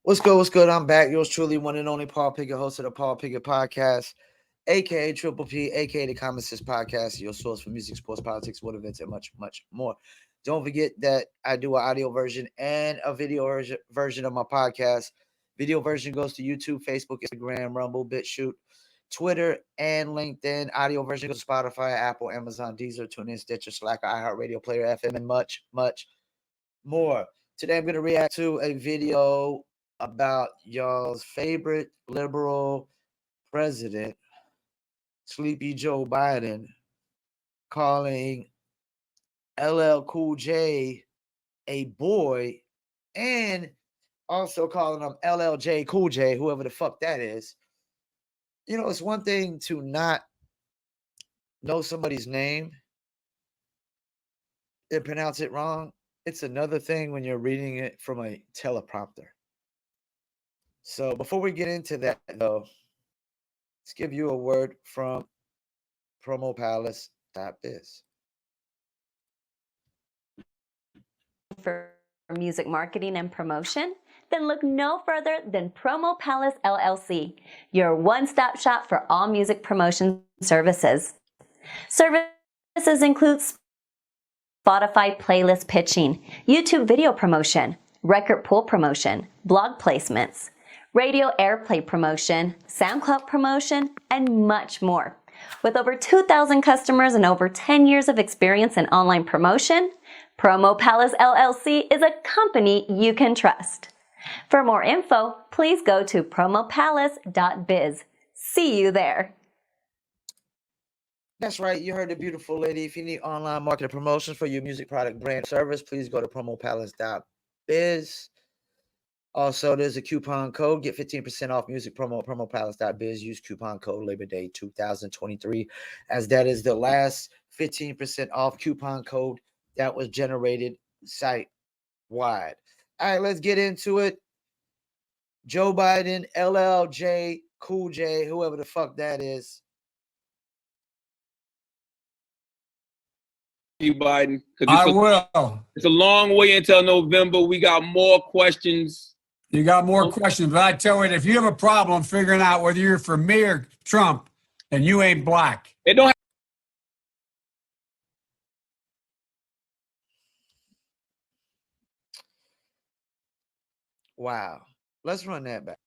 What's good? What's good? I'm back. Yours truly, one and only Paul Pickett, host of the Paul Pickett Podcast, aka Triple P, aka the Common Sense Podcast, your source for music, sports, politics, world events, and much, much more. Don't forget that I do an audio version and a video version of my podcast. Video version goes to YouTube, Facebook, Instagram, Rumble, BitChute, Twitter, and LinkedIn. Audio version goes to Spotify, Apple, Amazon, Deezer, TuneIn, Stitcher, Slacker, iHeartRadio, Player FM, and much, much more. Today, I'm going to react to a video about y'all's favorite liberal president, Sleepy Joe Biden, calling LL Cool J a boy and also calling him LLJ Cool J, whoever the fuck that is. You know, it's one thing to not know somebody's name and pronounce it wrong. It's another thing when you're reading it from a teleprompter. So before we get into that, though, let's give you a word from promopalace.biz. For music marketing and promotion? Then look no further than Promo Palace LLC, your one-stop shop for all music promotion services. Services include Spotify playlist pitching, YouTube video promotion, record pool promotion, blog placements, radio airplay promotion, SoundCloud promotion, and much more. With over 2,000 customers and over 10 years of experience in online promotion, Promo Palace LLC is a company you can trust. For more info, please go to promopalace.biz. See you there. That's right. You heard the beautiful lady. If you need online marketing promotions for your music product, brand, service, please go to promopalace.biz. Also, there's a coupon code. Get 15% off music promo at promopalace.biz. Use coupon code Labor Day 2023, as that is the last 15% off coupon code that was generated site-wide. All right, let's get into it. Joe Biden, LLJ, Cool J, whoever the fuck that is. You, Biden. I will. It's a long way until November. We got more questions. You got more questions, but I tell you, if you have a problem figuring out whether you're for me or Trump, then you ain't black. It don't. Wow. Let's run that back.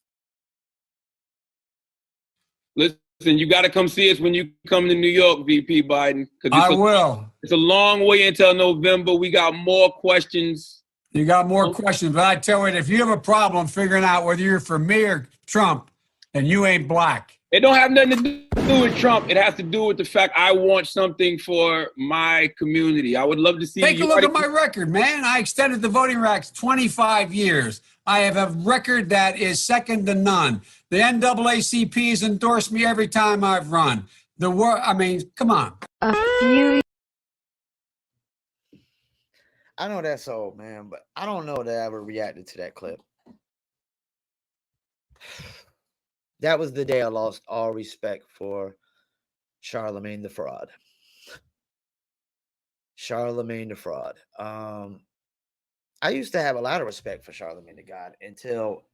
Listen, you got to come see us when you come to New York, VP Biden. I will. It's a long way until November. We got more questions. You got more questions, but I tell you, if you have a problem figuring out whether you're for me or Trump, then you ain't black. It don't have nothing to do with Trump. It has to do with the fact I want something for my community. I would love to see. Take a look at my record, man. I extended the voting rights 25 years. I have a record that is second to none. The NAACP has endorsed me every time I've run. I mean, come on. I know that's old, man, but I don't know that I ever reacted to that clip. That was the day I lost all respect for Charlemagne the Fraud. Charlemagne the Fraud. I used to have a lot of respect for Charlemagne the God until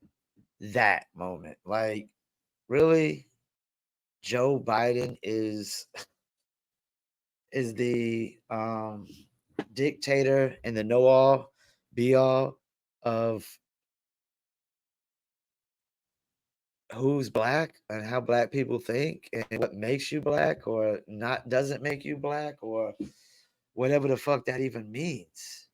that moment. Like, really? Joe Biden is the dictator and the know-all, be-all of who's black and how black people think and what makes you black or not doesn't make you black or whatever the fuck that even means.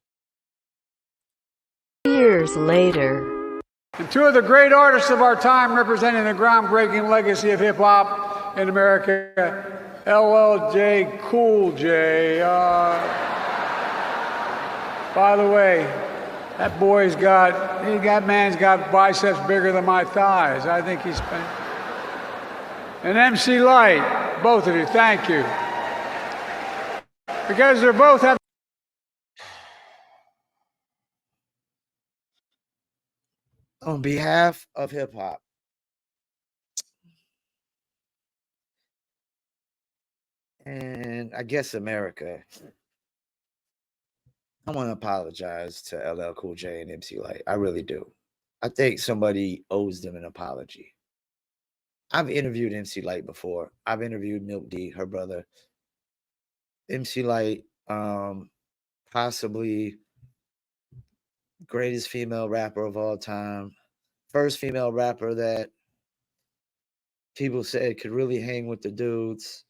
Years later. And two of the great artists of our time representing the groundbreaking legacy of hip-hop in America, LLJ Cool J. By the way, that man's got biceps bigger than my thighs. I think he's been. And MC Light, both of you, thank you. Because they're both have. On behalf of hip-hop, and I guess America, I want to apologize to LL Cool J and MC Light. I really do. I think somebody owes them an apology. I've interviewed MC Light before. I've interviewed Milk D, her brother. MC Light, possibly greatest female rapper of all time. First female rapper that people said could really hang with the dudes.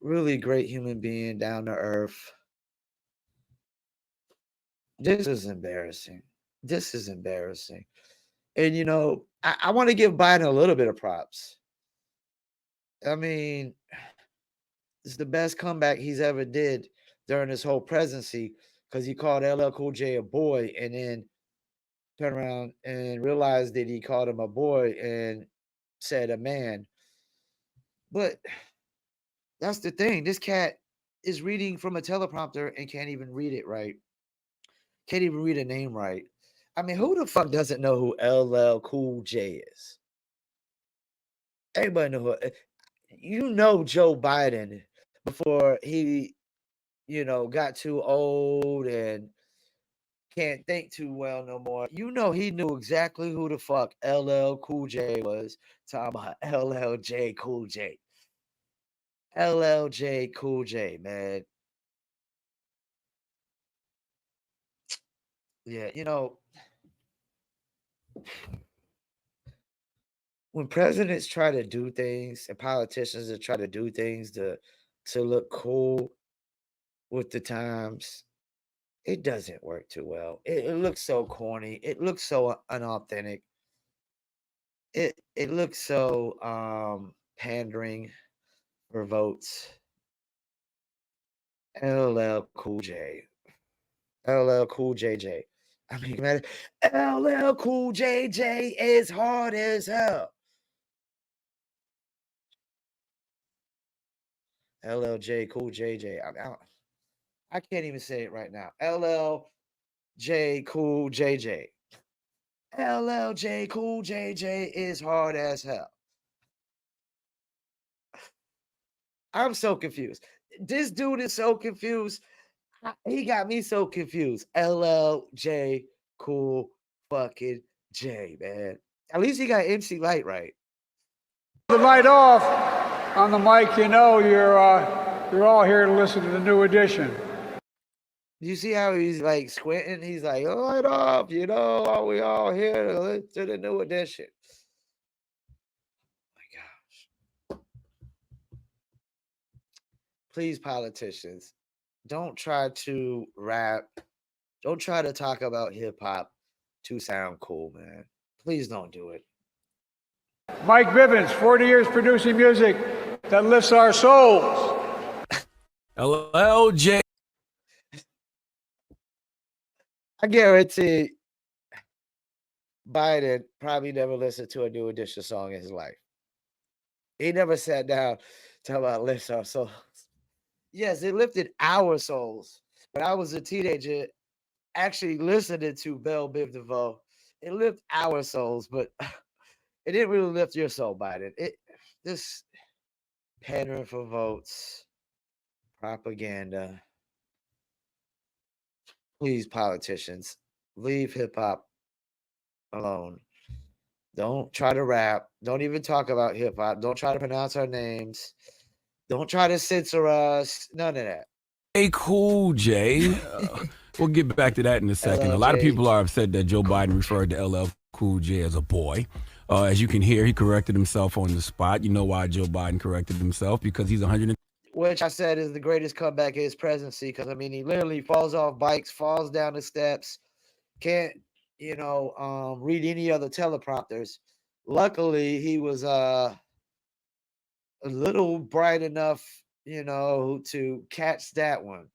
Really great human being, down to earth. This is embarrassing. This is embarrassing. And, you know, I want to give Biden a little bit of props. I mean, it's the best comeback he's ever did during his whole presidency, because he called LL Cool J a boy and then turned around and realized that he called him a boy and said a man. But that's the thing. This cat is reading from a teleprompter and can't even read it right. Can't even read a name right. I mean, who the fuck doesn't know who LL Cool J is? Everybody know who. You know Joe Biden before he, you know, got too old and can't think too well no more. You know he knew exactly who the fuck LL Cool J was. Talking about LLJ Cool J. LLJ Cool J, man. Yeah, you know, when presidents try to do things and politicians that try to do things to look cool with the times, it doesn't work too well. It looks so corny. It looks so unauthentic. It looks so pandering for votes. LL Cool J. LL Cool JJ. I mean, man, LL Cool JJ is hard as hell. LLJ Cool JJ. I can't even say it right now. LLJ Cool JJ. LLJ Cool JJ is hard as hell. I'm so confused. This dude is so confused. He got me so confused. LLJ Cool fucking J, man. At least he got MC Light right. The light off on the mic, you know you're all here to listen to the new edition. You see how he's like squinting? He's like, light off, you know, are we all here to listen to the new edition? Oh my gosh. Please, politicians, don't try to rap. Don't try to talk about hip hop to sound cool, man. Please don't do it. Mike Bivens, 40 years producing music that lifts our souls. LLJ. I guarantee Biden probably never listened to a New Edition song in his life. He never sat down talking about lift our souls. Yes, it lifted our souls. When I was a teenager, actually listening to Belle Biv DeVoe, it lifted our souls, but it didn't really lift your soul, Biden. This pandering for votes, propaganda. Please, politicians, leave hip hop alone. Don't try to rap. Don't even talk about hip hop. Don't try to pronounce our names. Don't try to censor us. None of that. Hey, Cool J. We'll get back to that in a second. A lot of people are upset that Joe Biden referred to LL Cool J as a boy. As you can hear, he corrected himself on the spot. You know why Joe Biden corrected himself? Because he's 100. Which I said is the greatest comeback of his presidency. Because, I mean, he literally falls off bikes, falls down the steps, can't, you know, read any other teleprompters. Luckily, he was a little bright enough, you know, to catch that one.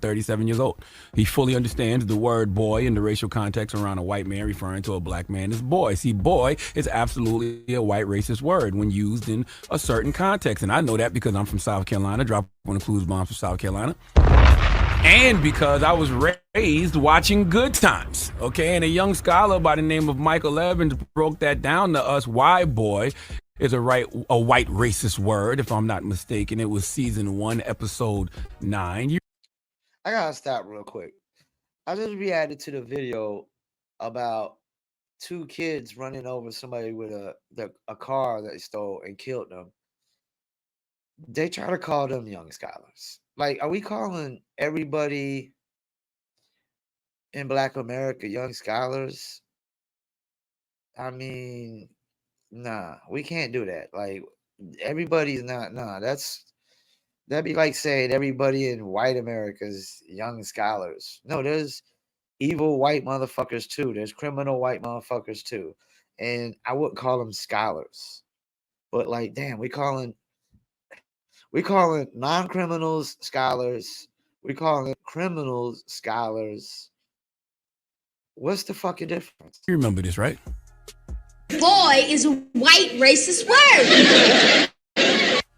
37 years old. He fully understands the word boy in the racial context around a white man referring to a black man as boy. See, boy is absolutely a white racist word when used in a certain context. And I know that because I'm from South Carolina, dropping the clues bomb from South Carolina. And because I was raised watching Good Times, okay? And a young scholar by the name of Michael Evans broke that down to us. Why boy is a white racist word, if I'm not mistaken. It was season 1, episode 9. I gotta stop real quick. I just reacted to the video about 2 kids running over somebody with a car that they stole and killed them, they try to call them young scholars. Like, are we calling everybody in Black America young scholars? I mean, nah, we can't do that. Like, everybody's not. Nah, that'd be like saying everybody in white America's young scholars. No, there's evil white motherfuckers too. There's criminal white motherfuckers too, and I wouldn't call them scholars. But like, damn, we calling non-criminals scholars. We calling criminals scholars. What's the fucking difference? You remember this, right? Boy is a white racist word.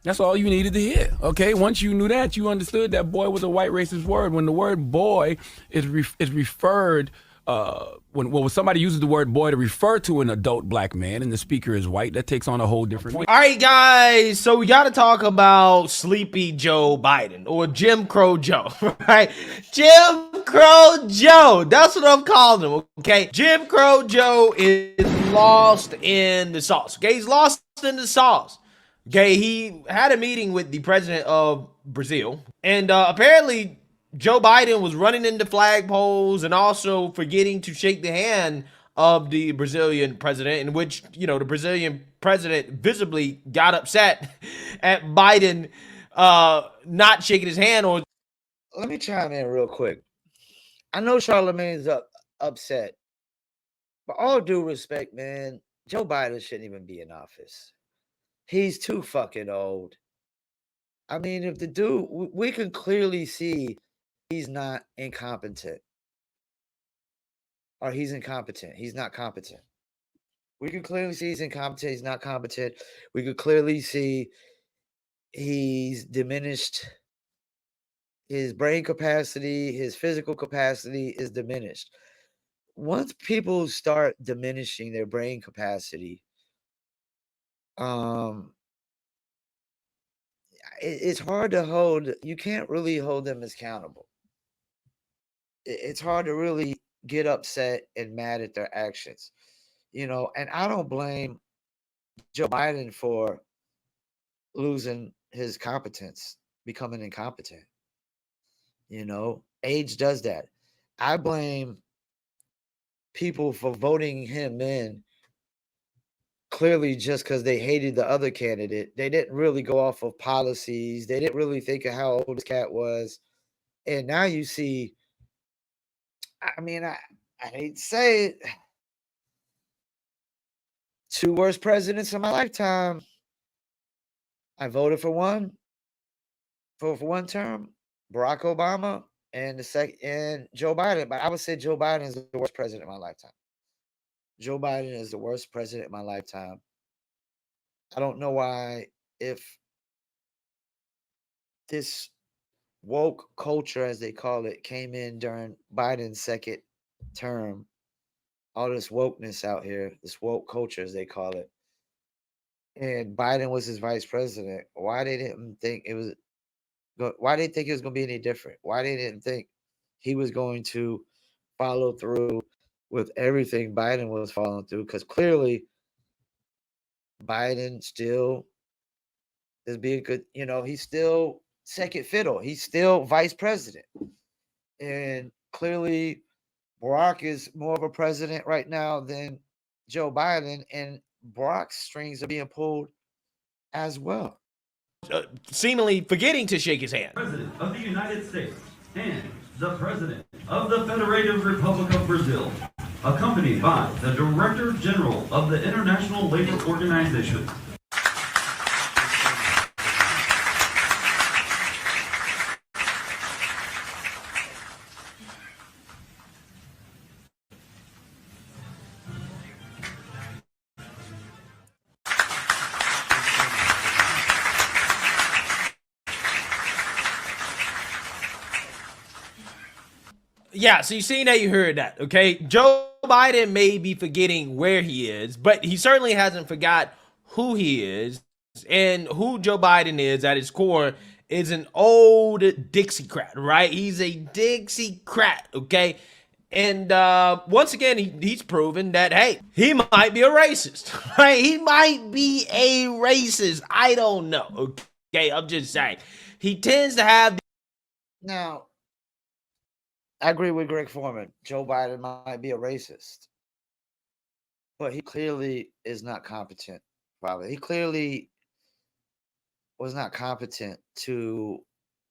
That's all you needed to hear. Okay, once you knew that, you understood that boy was a white racist word. When the word boy is referred, when somebody uses the word boy to refer to an adult black man and the speaker is white, that takes on a whole different meaning. All right, guys, so we got to talk about Sleepy Joe Biden, or Jim Crow Joe, right? Jim Crow Joe, that's what I'm calling him, okay? Jim Crow Joe is lost in the sauce, okay? He's lost in the sauce. Okay, he had a meeting with the president of Brazil, and apparently Joe Biden was running into flagpoles and also forgetting to shake the hand of the Brazilian president, in which, you know, the Brazilian president visibly got upset at Biden not shaking his hand. Or let me chime in real quick. I know Charlemagne's upset, but all due respect, man, Joe Biden shouldn't even be in office. He's too fucking old. I mean, if the dude, we can clearly see he's not incompetent. Or he's incompetent. He's not competent. We can clearly see he's incompetent. He's not competent. We could clearly see he's diminished. His brain capacity, his physical capacity is diminished. Once people start diminishing their brain capacity, it's hard to hold. You can't really hold them accountable. It's hard to really get upset and mad at their actions, you know. And I don't blame Joe Biden for losing his competence, becoming incompetent. You know, age does that. I blame people for voting him in clearly just because they hated the other candidate. They didn't really go off of policies. They didn't really think of how old this cat was. And now you see, I mean, I hate to say it, 2 worst presidents in my lifetime. I voted for one for one term, Barack Obama, and the second, and Joe Biden. But I would say Joe Biden is the worst president in my lifetime. Joe Biden is the worst president in my lifetime. I don't know why, if this woke culture, as they call it, came in during Biden's second term, all this wokeness out here, this woke culture, as they call it, and Biden was his vice president, why they didn't think it was going to be any different? Why they didn't think he was going to follow through with everything Biden was following through? Because clearly Biden still is being good. You know, he's still second fiddle. He's still vice president. And clearly Barack is more of a president right now than Joe Biden. And Barack's strings are being pulled as well. Seemingly forgetting to shake his hand. President of the United States and the President of the Federative Republic of Brazil, accompanied by the Director General of the International Labor Organization. Yeah, so you seen that, you heard that, okay? Joe Biden may be forgetting where he is, but he certainly hasn't forgot who he is. And who Joe Biden is at his core is an old Dixiecrat, right? He's a Dixiecrat, okay? And once again, he's proven that, hey, he might be a racist, right? He might be a racist. I don't know. Okay, I'm just saying. He tends to have. Now, I agree with Greg Foreman. Joe Biden might be a racist, but he clearly is not competent. Probably. He clearly was not competent to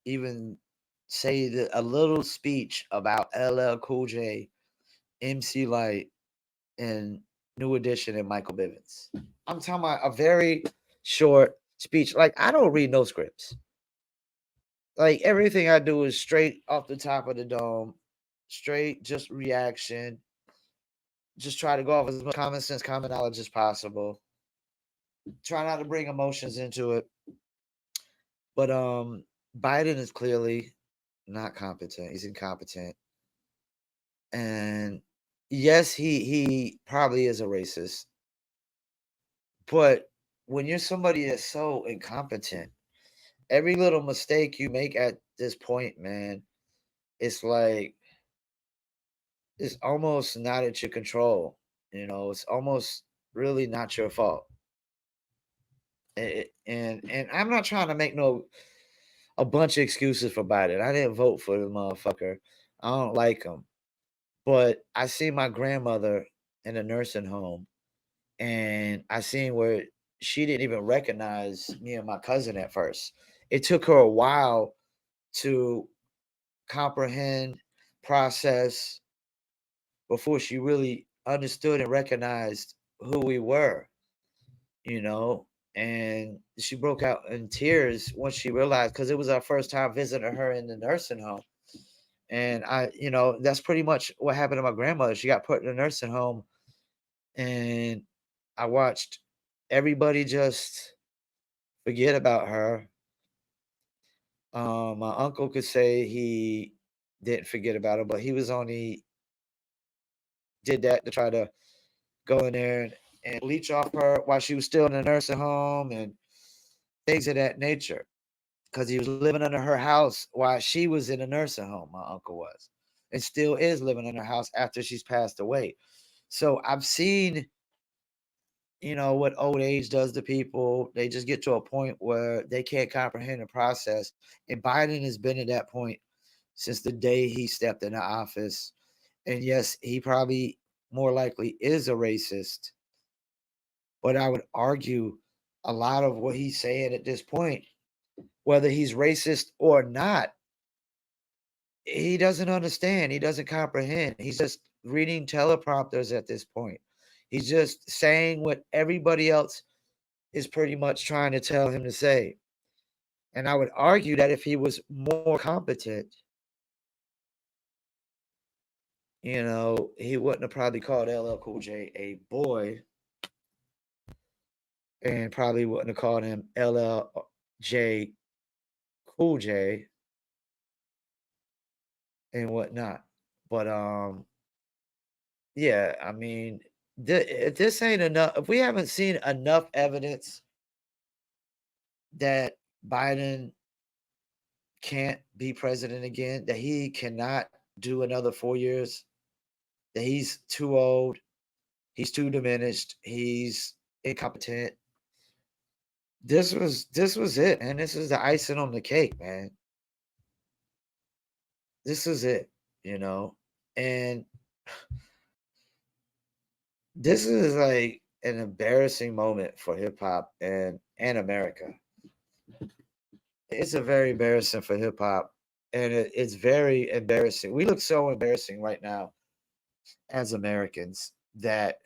even say a little speech about LL Cool J, MC Light, and New Edition and Michael Bivins. I'm talking about a very short speech. Like, I don't read no scripts. Like, everything I do is straight off the top of the dome, straight just reaction. Just try to go off as much common sense, common knowledge as possible. Try not to bring emotions into it. But Biden is clearly not competent. He's incompetent. And yes, he probably is a racist. But when you're somebody that's so incompetent, every little mistake you make at this point, man, it's like it's almost not at your control. You know, it's almost really not your fault. And I'm not trying to make a bunch of excuses for Biden. I didn't vote for the motherfucker. I don't like him. But I see my grandmother in a nursing home, and I seen where she didn't even recognize me and my cousin at first. It took her a while to comprehend, process before she really understood and recognized who we were, you know. And she broke out in tears once she realized, because it was our first time visiting her in the nursing home. And that's pretty much what happened to my grandmother. She got put in a nursing home, and I watched everybody just forget about her. My uncle could say he didn't forget about her, but he was only did that to try to go in there and leech off her while she was still in the nursing home and things of that nature. Because he was living under her house while she was in a nursing home, my uncle was, and still is living in her house after she's passed away. So I've seen, what old age does to people. They just get to a point where they can't comprehend the process. And Biden has been at that point since the day he stepped into office. And yes, he probably more likely is a racist. But I would argue a lot of what he's saying at this point, whether he's racist or not, he doesn't understand. He doesn't comprehend. He's just reading teleprompters at this point. He's just saying what everybody else is pretty much trying to tell him to say. And I would argue that if he was more competent, he wouldn't have probably called LL Cool J a boy, and probably wouldn't have called him LLJ Cool J and whatnot. But yeah, I mean, if this ain't enough, if we haven't seen enough evidence that Biden can't be president again, that he cannot do another 4 years, that he's too old, he's too diminished, he's incompetent. This was it, and this is the icing on the cake, man. This is it, and this is like an embarrassing moment for hip hop and America. It's a very embarrassing for hip hop, and it's very embarrassing. We look so embarrassing right now as Americans that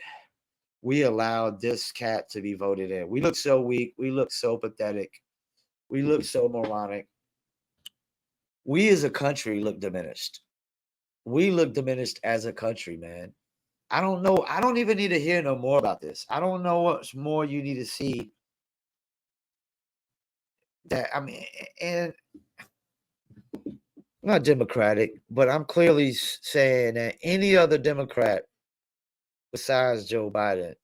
we allowed this cat to be voted in. We look so weak. We look so pathetic. We look so moronic. We as a country look diminished. We look diminished as a country, man. I don't know. I don't even need to hear no more about this. I don't know what more you need to see. And I'm not Democratic, but I'm clearly saying that any other Democrat besides Joe Biden,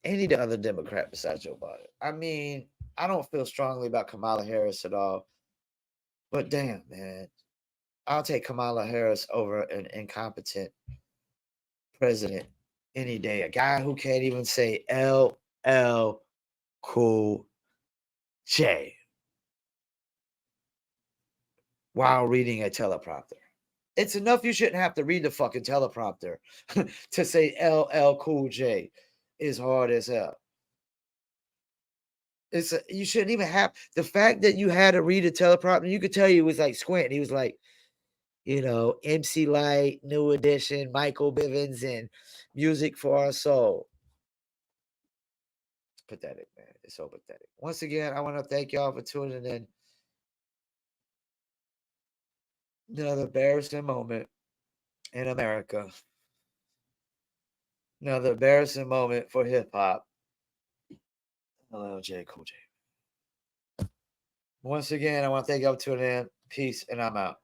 any other Democrat besides Joe Biden. I mean, I don't feel strongly about Kamala Harris at all, but damn, man, I'll take Kamala Harris over an incompetent president any day. A guy who can't even say LL Cool J while reading a teleprompter. It's enough you shouldn't have to read the fucking teleprompter to say LL Cool J is hard as hell. You shouldn't even have the fact that you had to read a teleprompter. You could tell he was like squinting. He was like, MC Light, New Edition, Michael Bivins, and Music for Our Soul. It's pathetic, man. It's so pathetic. Once again, I want to thank y'all for tuning in. Another embarrassing moment in America. Another embarrassing moment for hip hop. LLJ Cool J. Once again, I want to thank y'all for tuning in. Peace, and I'm out.